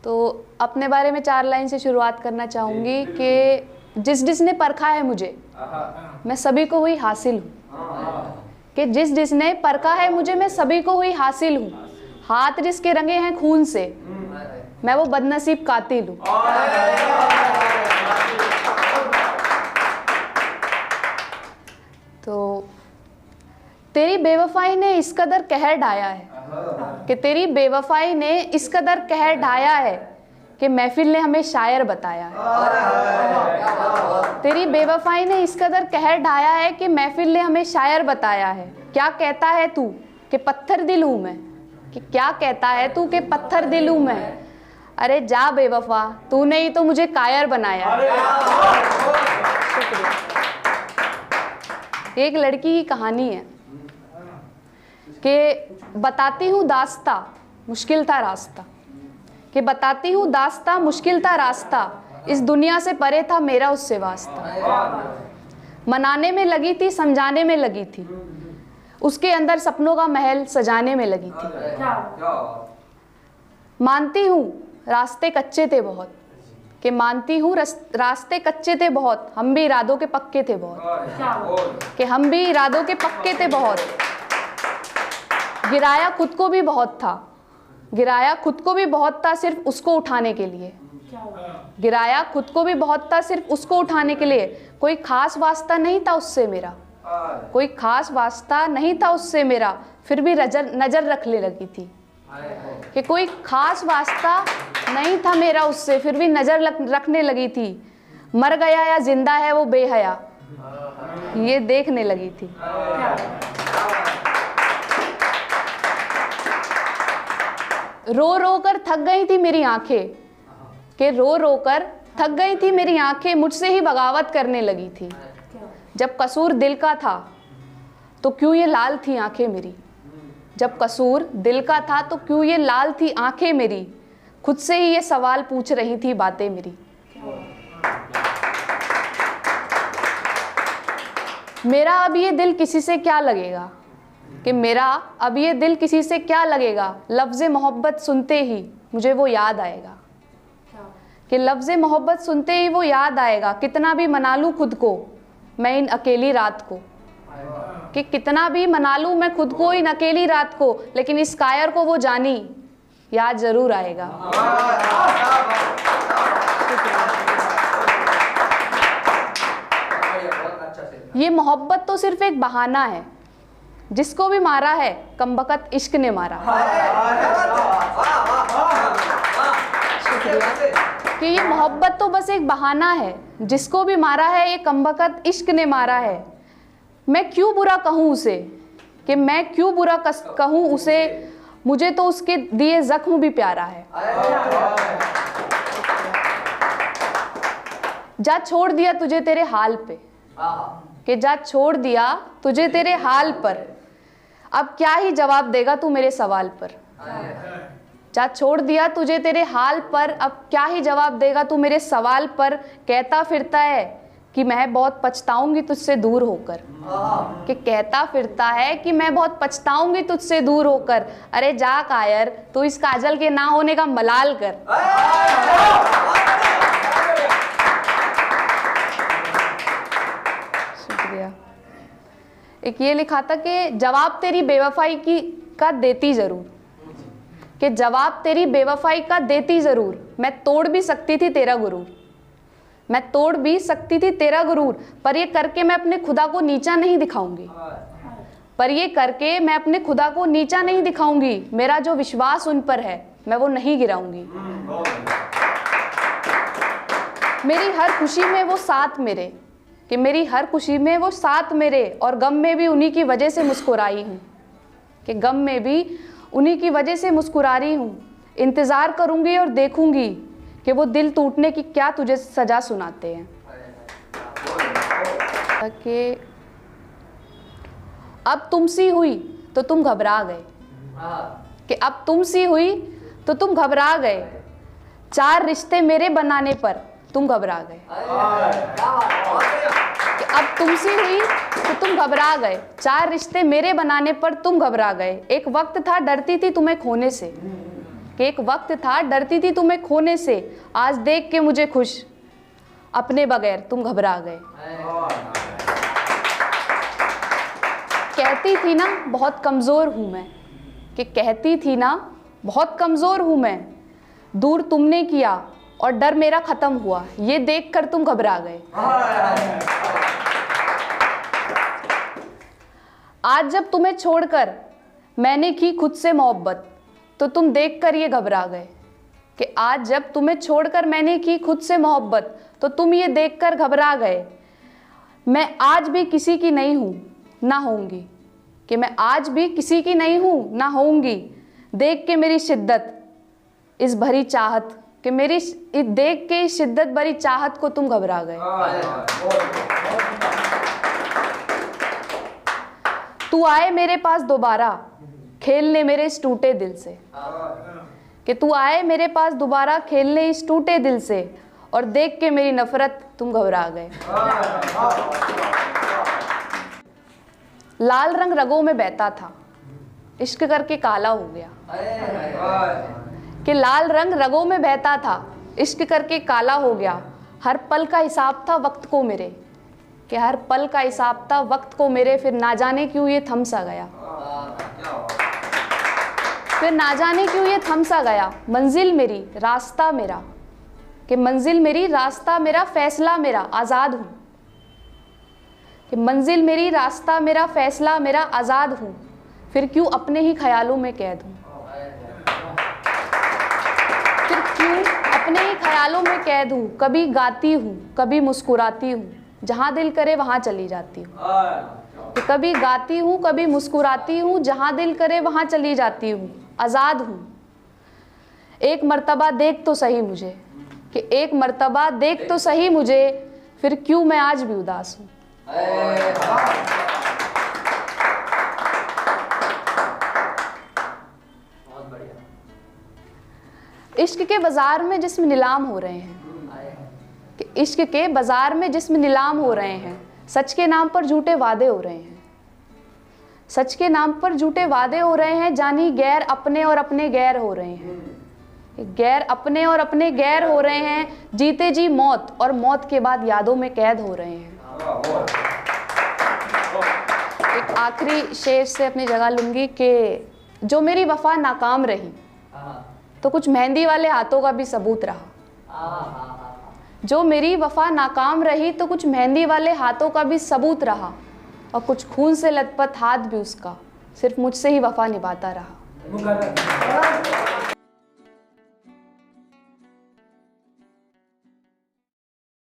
तो अपने बारे में 4 लाइन से शुरुआत करना चाहूँगी कि जिसने परखा है मुझे, मैं सभी को हुई हासिल हूँ। कि जिसने परखा है मुझे, मैं सभी को हुई हासिल हूँ। हाथ जिसके रंगे हैं खून से, मैं वो बदनसीब कातिल हूँ। तो तेरी बेवफाई ने इस कदर कहर ढाया है कि तेरी बेवफाई ने इस कदर कहर ढाया है कि महफिल ने हमें शायर बताया है। तेरी बेवफाई ने इस कदर कहर ढाया है कि महफिल ने हमें शायर बताया है। क्या कहता है तू कि पत्थर दिल हूँ मैं, कि क्या कहता है तू कि पत्थर दिल हूँ मैं। अरे जा बेवफा, तूने ही तो मुझे कायर बनाया। शुक्रिया। एक लड़की की कहानी है कि बताती हूँ दास्ता मुश्किल था रास्ता, कि बताती हूँ दास्ता मुश्किल था रास्ता, इस दुनिया से परे था मेरा उससे वास्ता। मनाने में लगी थी, समझाने में लगी थी, उसके अंदर सपनों का महल सजाने में लगी थी। मानती हूँ रास्ते कच्चे थे बहुत, कि मानती हूँ रास्ते कच्चे थे बहुत, हम भी इरादों के पक्के थे बहुत, कि हम भी इरादों के पक्के थे बहुत। गिराया खुद को भी बहुत था, गिराया खुद को भी बहुत था सिर्फ उसको उठाने के लिए। गिराया खुद को भी बहुत था सिर्फ उसको उठाने के लिए। कोई खास वास्ता नहीं था उससे मेरा, कोई खास वास्ता नहीं था उससे मेरा, फिर भी नजर रखने लगी थी। कि कोई खास वास्ता नहीं था मेरा उससे, फिर भी नजर रखने लगी थी। मर गया या जिंदा है वो बेहया, ये देखने लगी थी। रो रो कर थक गई थी मेरी आंखें, कि रो रो कर थक गई थी मेरी आंखें, मुझसे ही बगावत करने लगी थी। जब कसूर दिल का था तो क्यों ये लाल थी आंखें मेरी, जब कसूर दिल का था तो क्यों ये लाल थी आंखें मेरी। खुद से ही ये सवाल पूछ रही थी बातें मेरी। मेरा अब ये दिल किसी से क्या लगेगा, कि मेरा अब ये दिल किसी से क्या लगेगा। लफ्ज़ मोहब्बत सुनते ही मुझे वो याद आएगा, कि लफ्ज़ मोहब्बत सुनते ही वो याद आएगा। कितना भी मना लूँ खुद को मैं इन अकेली रात को, कि कितना भी मना लूँ मैं खुद को इन अकेली रात को, लेकिन इस कायर को वो जानी याद ज़रूर आएगा। ये मोहब्बत तो सिर्फ एक बहाना है, जिसको भी मारा है कमबख्त इश्क ने मारा। कि ये मोहब्बत तो बस एक बहाना है, जिसको भी मारा है ये कमबख्त इश्क ने मारा है। मैं क्यों बुरा कहूँ उसे, कि मैं क्यों बुरा कहूँ उसे, मुझे तो उसके दिए जख्म भी प्यारा है। जा छोड़ दिया तुझे तेरे हाल पे, कि जा छोड़ दिया तुझे तेरे हाल पर, अब क्या ही जवाब देगा तू मेरे सवाल पर। जा छोड़ दिया तुझे तेरे हाल पर, अब क्या ही जवाब देगा तू मेरे सवाल पर। कहता फिरता है कि मैं बहुत पछताऊंगी तुझसे दूर होकर, कि कहता फिरता है कि मैं बहुत पछताऊंगी तुझसे दूर होकर। अरे जा कायर, तू इस काजल के ना होने का मलाल कर। शुक्रिया। एक ये लिखा था कि जवाब तेरी बेवफाई का देती ज़रूर, कि जवाब तेरी बेवफाई का देती ज़रूर। मैं तोड़ भी सकती थी तेरा गुरूर, मैं तोड़ भी सकती थी तेरा गुरूर, पर ये करके मैं अपने खुदा को नीचा नहीं दिखाऊंगी, पर ये करके मैं अपने खुदा को नीचा नहीं दिखाऊंगी। मेरा जो विश्वास उन पर है मैं वो नहीं गिराऊंगी। मेरी हर खुशी में वो साथ मेरे, कि मेरी हर खुशी में वो साथ मेरे, और गम में भी उन्हीं की वजह से मुस्कुराई हूँ, कि गम में भी उन्हीं की वजह से मुस्कुरा रही हूँ। इंतज़ार करूँगी और देखूँगी कि वो दिल टूटने की क्या तुझे सज़ा सुनाते हैं। कि अब तुमसी हुई तो तुम घबरा गए, कि अब तुमसी हुई तो तुम घबरा गए, 4 रिश्ते मेरे बनाने पर तुम घबरा गए। कि अब तुमसी हुई तो तुम घबरा गए, 4 रिश्ते मेरे बनाने पर तुम घबरा गए। एक वक्त था डरती थी तुम्हें खोने से, कि एक वक्त था डरती थी तुम्हें खोने से, आज देख के मुझे खुश, अपने बगैर तुम घबरा गए। कहती थी ना बहुत कमज़ोर हूँ मैं, कि कहती थी ना बहुत कमज़ोर हूँ मैं, दूर तुमने किया और डर मेरा ख़त्म हुआ, ये देख कर तुम घबरा गए। आज जब तुम्हें छोड़कर मैंने की खुद से मोहब्बत, तो तुम देख कर ये घबरा गए। कि आज जब तुम्हें छोड़कर मैंने की खुद से मोहब्बत, तो तुम ये देख कर घबरा गए। मैं आज भी किसी की नहीं हूँ ना होऊंगी, कि मैं आज भी किसी की नहीं हूँ ना होऊंगी, देख के मेरी शिद्दत इस भरी चाहत, कि मेरी देख के इस शिद्दत भरी चाहत को तुम घबरा गए। तू आए मेरे पास दोबारा खेलने मेरे इस टूटे दिल से, कि तू आए मेरे पास दोबारा खेलने इस टूटे दिल से, और देख के मेरी नफरत तुम घबरा गए। लाल रंग रगों में बहता था, इश्क करके काला हो गया। कि लाल रंग रगों में बहता था, इश्क करके काला हो गया। हर पल का हिसाब था वक्त को मेरे, कि हर पल का हिसाब था वक्त को मेरे, फिर ना जाने क्यों ये थम सा गया। फिर ना जाने क्यों ये थम सा गया। मंजिल मेरी रास्ता मेरा, कि मंजिल मेरी रास्ता मेरा फैसला मेरा, आज़ाद हूँ। कि मंजिल मेरी रास्ता मेरा फैसला मेरा, आज़ाद हूँ, फिर क्यों अपने ही ख्यालों में कैद हूँ। फिर क्यों अपने ही ख्यालों में कैद हूँ। कभी गाती हूँ कभी मुस्कुराती हूँ, जहाँ दिल करे वहाँ चली जाती हूँ। कि कभी गाती हूँ कभी मुस्कुराती हूँ, जहाँ दिल करे वहाँ चली जाती हूँ, आज़ाद हूँ। एक मर्तबा देख तो सही मुझे, कि एक मर्तबा देख तो सही मुझे, फिर क्यों मैं आज भी उदास हूँ। इश्क के बाजार में जिस्म नीलाम हो रहे हैं, कि इश्क के बाजार में जिस्म नीलाम हो रहे हैं, सच के नाम पर झूठे वादे हो रहे हैं। सच के नाम पर झूठे वादे हो रहे हैं, जानी गैर अपने और अपने गैर हो रहे हैं। गैर अपने और अपने गैर हो रहे हैं, जीते जी मौत और मौत के बाद यादों में कैद हो रहे हैं। एक आखिरी शेर से अपनी जगह लूंगी कि जो मेरी वफा नाकाम रही, तो कुछ मेहंदी वाले हाथों का भी सबूत रहा। जो मेरी वफा नाकाम रही, तो कुछ मेहंदी वाले हाथों का भी सबूत रहा, और कुछ खून से लथपथ हाथ भी उसका सिर्फ मुझसे ही वफा निभाता रहा।